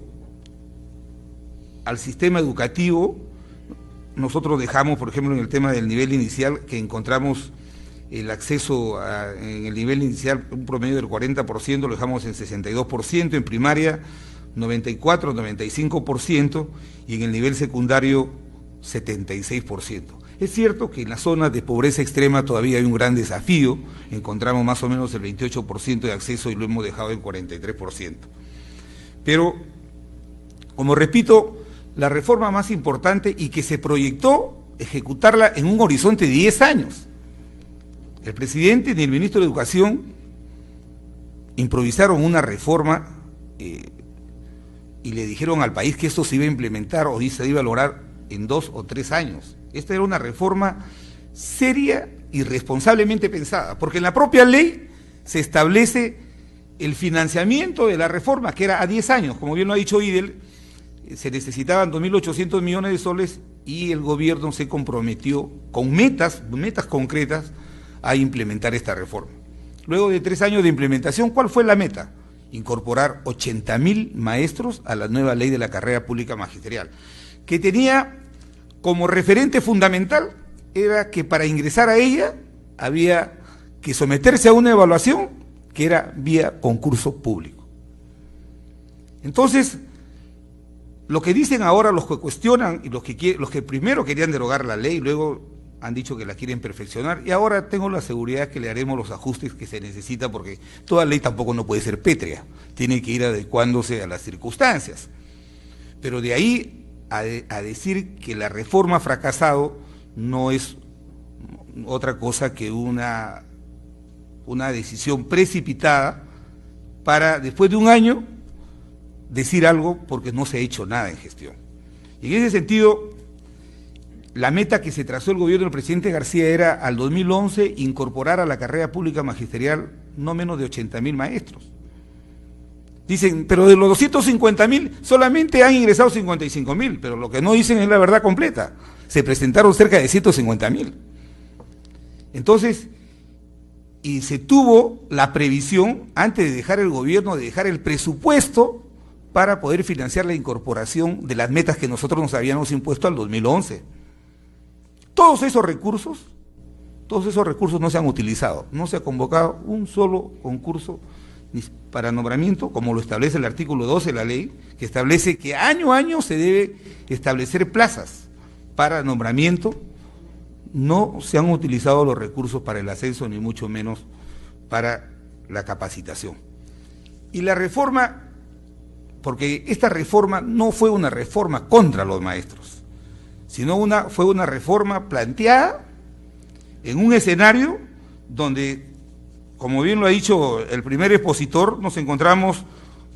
al sistema educativo. Nosotros dejamos, por ejemplo, en el tema del nivel inicial, que encontramos el acceso en el nivel inicial, un promedio del 40%, lo dejamos en 62%, en primaria 94, 95%, y en el nivel secundario 76%. Es cierto que en las zonas de pobreza extrema todavía hay un gran desafío, encontramos más o menos el 28% de acceso y lo hemos dejado en 43%. Pero, como repito, la reforma más importante y que se proyectó ejecutarla en un horizonte de 10 años. El presidente y el ministro de Educación improvisaron una reforma y le dijeron al país que esto se iba a implementar o se iba a lograr en 2 o 3 años. Esta era una reforma seria y responsablemente pensada, porque en la propia ley se establece el financiamiento de la reforma, que era a 10 años, como bien lo ha dicho Idel, se necesitaban 2.800 millones de soles y el gobierno se comprometió con metas concretas a implementar esta reforma. Luego de 3 años de implementación, ¿cuál fue la meta? Incorporar 80.000 maestros a la nueva ley de la carrera pública magisterial, que tenía como referente fundamental era que para ingresar a ella había que someterse a una evaluación que era vía concurso público. Entonces, lo que dicen ahora los que cuestionan y los que primero querían derogar la ley, luego han dicho que la quieren perfeccionar, y ahora tengo la seguridad que le haremos los ajustes que se necesita, porque toda ley tampoco no puede ser pétrea, tiene que ir adecuándose a las circunstancias. Pero de ahí a decir que la reforma ha fracasado no es otra cosa que una decisión precipitada para, después de un año, decir algo porque no se ha hecho nada en gestión. Y en ese sentido, la meta que se trazó el gobierno del presidente García era al 2011 incorporar a la carrera pública magisterial no menos de 80.000 maestros. Dicen, pero de los 250.000 solamente han ingresado 55.000, pero lo que no dicen es la verdad completa. Se presentaron cerca de 150.000. Entonces, y se tuvo la previsión, antes de dejar el gobierno, de dejar el presupuesto para poder financiar la incorporación de las metas que nosotros nos habíamos impuesto al 2011. Todos esos recursos no se han utilizado, no se ha convocado un solo concurso para nombramiento, como lo establece el artículo 12 de la ley, que establece que año a año se debe establecer plazas para nombramiento. No se han utilizado los recursos para el ascenso, ni mucho menos para la capacitación. Y la reforma, porque esta reforma no fue una reforma contra los maestros, sino fue una reforma planteada en un escenario donde, como bien lo ha dicho el primer expositor, nos encontramos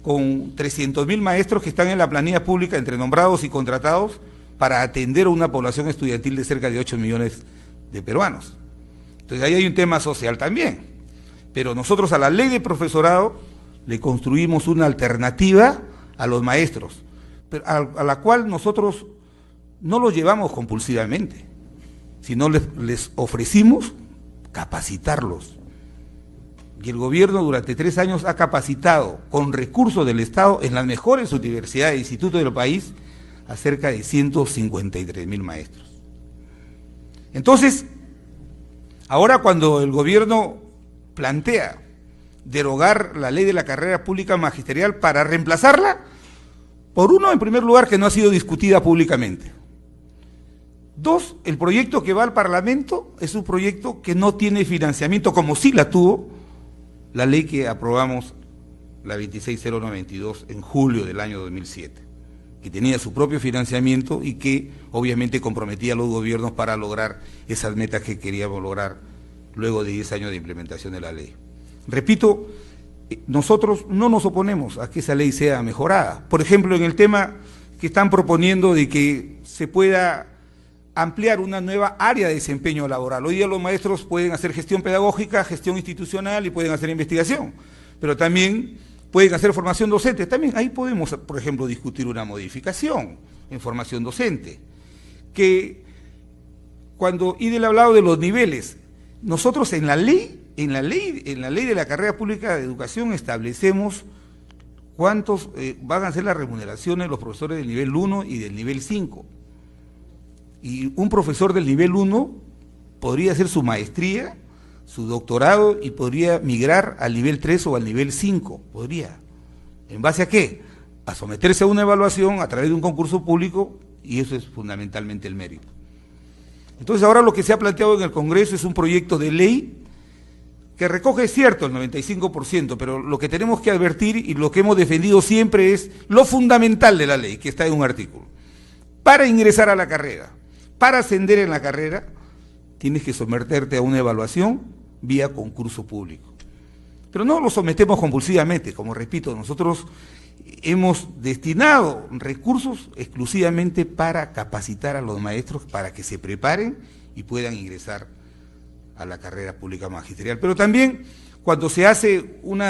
con 300.000 maestros que están en la planilla pública entre nombrados y contratados para atender a una población estudiantil de cerca de 8 millones de peruanos. Entonces ahí hay un tema social también. Pero nosotros a la ley de profesorado le construimos una alternativa a los maestros, pero a la cual nosotros no los llevamos compulsivamente, sino les ofrecimos capacitarlos y el gobierno durante 3 años ha capacitado con recursos del Estado en las mejores universidades e institutos del país a cerca de 153.000 maestros. Entonces, ahora cuando el gobierno plantea derogar la ley de la carrera pública magisterial para reemplazarla por uno, en primer lugar, que no ha sido discutida públicamente. 2, el proyecto que va al Parlamento es un proyecto que no tiene financiamiento, como sí la tuvo la ley que aprobamos, la 260922, en julio del año 2007, que tenía su propio financiamiento y que obviamente comprometía a los gobiernos para lograr esas metas que queríamos lograr luego de 10 años de implementación de la ley. Repito, nosotros no nos oponemos a que esa ley sea mejorada. Por ejemplo, en el tema que están proponiendo de que se pueda ampliar una nueva área de desempeño laboral. Hoy día los maestros pueden hacer gestión pedagógica, gestión institucional y pueden hacer investigación, pero también pueden hacer formación docente. También ahí podemos, por ejemplo, discutir una modificación en formación docente. Que cuando Idel ha hablado de los niveles, nosotros en la ley de la carrera pública de educación establecemos cuántos van a ser las remuneraciones de los profesores del nivel 1 y del nivel 5. Y un profesor del nivel 1 podría hacer su maestría, su doctorado y podría migrar al nivel 3 o al nivel 5, podría. ¿En base a qué? A someterse a una evaluación a través de un concurso público, y eso es fundamentalmente el mérito. Entonces ahora lo que se ha planteado en el Congreso es un proyecto de ley que recoge, es cierto, el 95%, pero lo que tenemos que advertir y lo que hemos defendido siempre es lo fundamental de la ley, que está en un artículo. Para ingresar a la carrera, para ascender en la carrera, tienes que someterte a una evaluación vía concurso público. Pero no lo sometemos compulsivamente, como repito, nosotros hemos destinado recursos exclusivamente para capacitar a los maestros para que se preparen y puedan ingresar a la carrera pública magisterial. Pero también cuando se hace un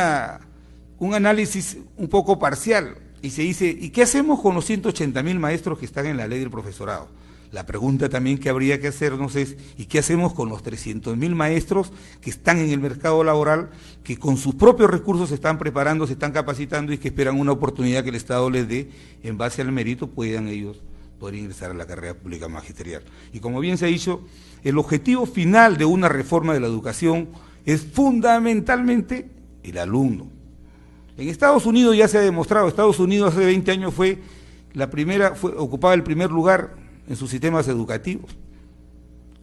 análisis un poco parcial y se dice, ¿y qué hacemos con los 180.000 maestros que están en la ley del profesorado? La pregunta también que habría que hacernos es, ¿y qué hacemos con los 300.000 maestros que están en el mercado laboral, que con sus propios recursos se están preparando, se están capacitando y que esperan una oportunidad que el Estado les dé, en base al mérito puedan ellos poder ingresar a la carrera pública magisterial? Y como bien se ha dicho, el objetivo final de una reforma de la educación es fundamentalmente el alumno. En Estados Unidos ya se ha demostrado, Estados Unidos hace 20 años ocupaba el primer lugar en sus sistemas educativos.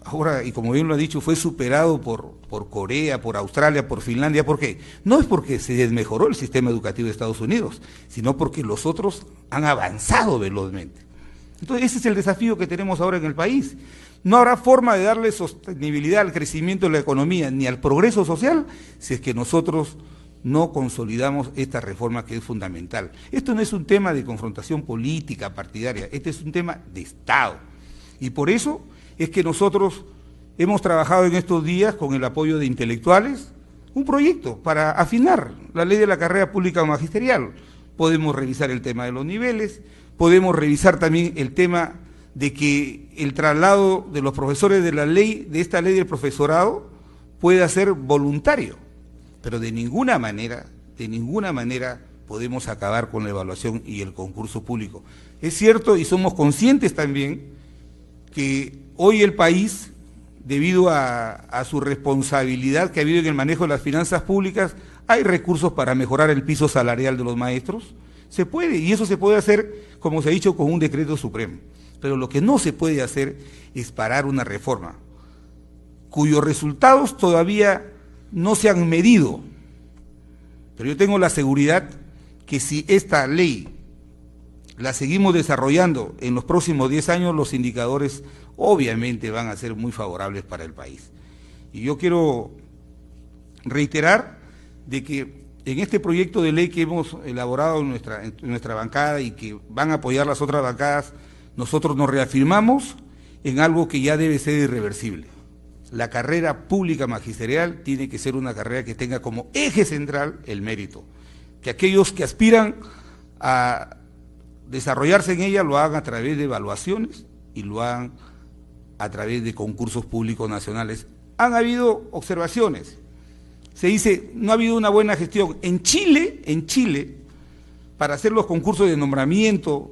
Ahora, y como bien lo ha dicho, fue superado por Corea, por Australia, por Finlandia. ¿Por qué? No es porque se desmejoró el sistema educativo de Estados Unidos, sino porque los otros han avanzado velozmente. Entonces, ese es el desafío que tenemos ahora en el país. No habrá forma de darle sostenibilidad al crecimiento de la economía ni al progreso social si es que nosotros no consolidamos esta reforma que es fundamental. Esto no es un tema de confrontación política, partidaria, este es un tema de Estado. Y por eso es que nosotros hemos trabajado en estos días con el apoyo de intelectuales, un proyecto para afinar la ley de la carrera pública magisterial. Podemos revisar el tema de los niveles, podemos revisar también el tema de que el traslado de los profesores de esta ley del profesorado pueda ser voluntario. Pero de ninguna manera podemos acabar con la evaluación y el concurso público. Es cierto y somos conscientes también que hoy el país, debido a su responsabilidad que ha habido en el manejo de las finanzas públicas, hay recursos para mejorar el piso salarial de los maestros. Se puede, y eso se puede hacer, como se ha dicho, con un decreto supremo. Pero lo que no se puede hacer es parar una reforma cuyos resultados todavía no se han medido, pero yo tengo la seguridad que si esta ley la seguimos desarrollando en los próximos 10 años, los indicadores obviamente van a ser muy favorables para el país. Y yo quiero reiterar de que en este proyecto de ley que hemos elaborado en nuestra bancada y que van a apoyar las otras bancadas, nosotros nos reafirmamos en algo que ya debe ser irreversible. La carrera pública magisterial tiene que ser una carrera que tenga como eje central el mérito, que aquellos que aspiran a desarrollarse en ella lo hagan a través de evaluaciones y lo hagan a través de concursos públicos nacionales. Han habido observaciones, se dice, no ha habido una buena gestión. En Chile, para hacer los concursos de nombramiento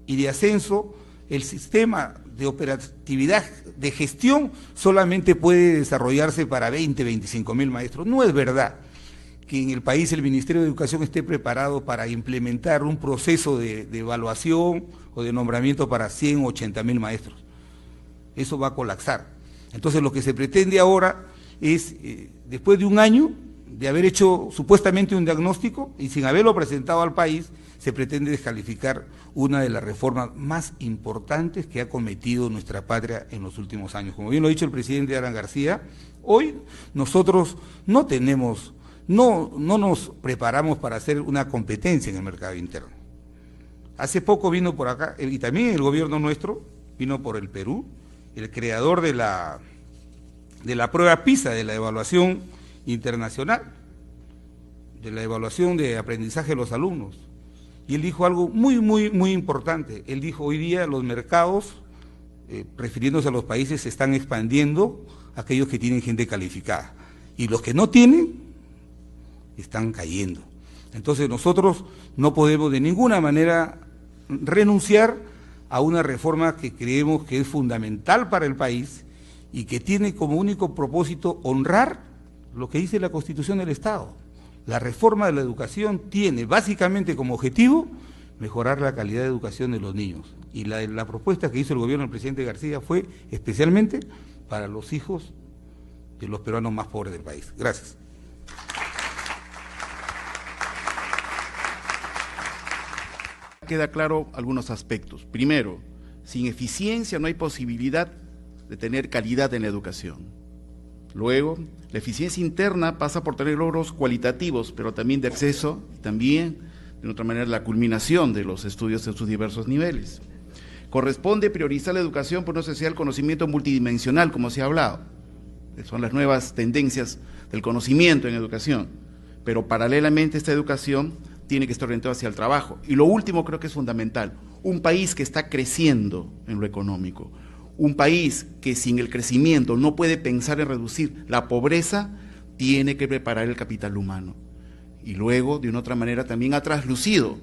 y de ascenso, el sistema de operatividad de gestión solamente puede desarrollarse para 25.000 maestros. No es verdad que en el país el Ministerio de Educación esté preparado para implementar un proceso de evaluación o de nombramiento para 180.000 maestros. Eso va a colapsar. Entonces lo que se pretende ahora es, después de un año de haber hecho supuestamente un diagnóstico y sin haberlo presentado al país, se pretende descalificar una de las reformas más importantes que ha cometido nuestra patria en los últimos años. Como bien lo ha dicho el presidente Alan García, hoy nosotros no nos preparamos para hacer una competencia en el mercado interno. Hace poco vino por acá, y también el gobierno nuestro, vino por el Perú, el creador de la prueba PISA, de la evaluación internacional, de la evaluación de aprendizaje de los alumnos. Y él dijo algo muy importante. Él dijo, hoy día los mercados, refiriéndose a los países, se están expandiendo aquellos que tienen gente calificada. Y los que no tienen, están cayendo. Entonces nosotros no podemos de ninguna manera renunciar a una reforma que creemos que es fundamental para el país y que tiene como único propósito honrar lo que dice la Constitución del Estado. La reforma de la educación tiene básicamente como objetivo mejorar la calidad de educación de los niños. Y la propuesta que hizo el gobierno del presidente García fue especialmente para los hijos de los peruanos más pobres del país. Gracias. Queda claro algunos aspectos. Primero, sin eficiencia no hay posibilidad de tener calidad en la educación. Luego, la eficiencia interna pasa por tener logros cualitativos, pero también de acceso y también, de otra manera, la culminación de los estudios en sus diversos niveles. Corresponde priorizar la educación por una sociedad del conocimiento multidimensional, como se ha hablado. Son las nuevas tendencias del conocimiento en educación, pero paralelamente esta educación tiene que estar orientada hacia el trabajo. Y lo último creo que es fundamental, un país que está creciendo en lo económico, un país que sin el crecimiento no puede pensar en reducir la pobreza, tiene que preparar el capital humano. Y luego, de una otra manera, también ha traslucido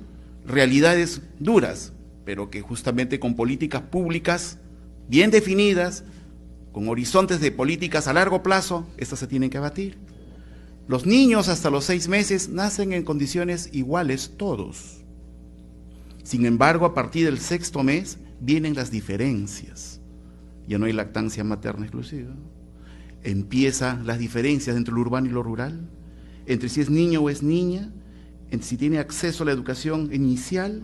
realidades duras, pero que justamente con políticas públicas bien definidas, con horizontes de políticas a largo plazo, estas se tienen que abatir. Los niños hasta los 6 meses nacen en condiciones iguales todos. Sin embargo, a partir del 6º mes vienen las diferencias. Ya no hay lactancia materna exclusiva. Empiezan las diferencias entre lo urbano y lo rural, entre si es niño o es niña, entre si tiene acceso a la educación inicial,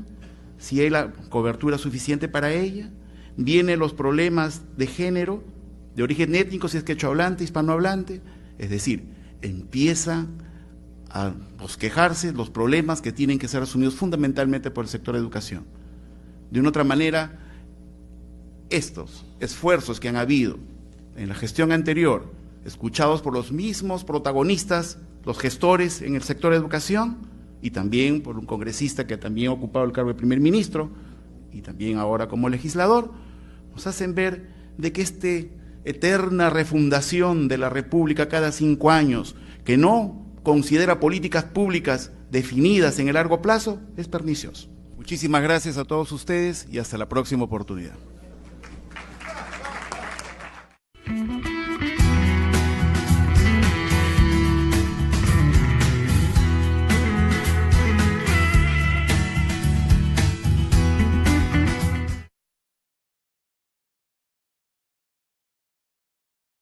si hay la cobertura suficiente para ella. Vienen los problemas de género, de origen étnico, si es quechohablante, hispanohablante, es decir, empiezan a bosquejarse los problemas que tienen que ser asumidos fundamentalmente por el sector de educación. De una otra manera, estos esfuerzos que han habido en la gestión anterior, escuchados por los mismos protagonistas, los gestores en el sector de educación, y también por un congresista que también ha ocupado el cargo de primer ministro, y también ahora como legislador, nos hacen ver de que eterna refundación de la República cada 5 años, que no considera políticas públicas definidas en el largo plazo, es pernicioso. Muchísimas gracias a todos ustedes y hasta la próxima oportunidad.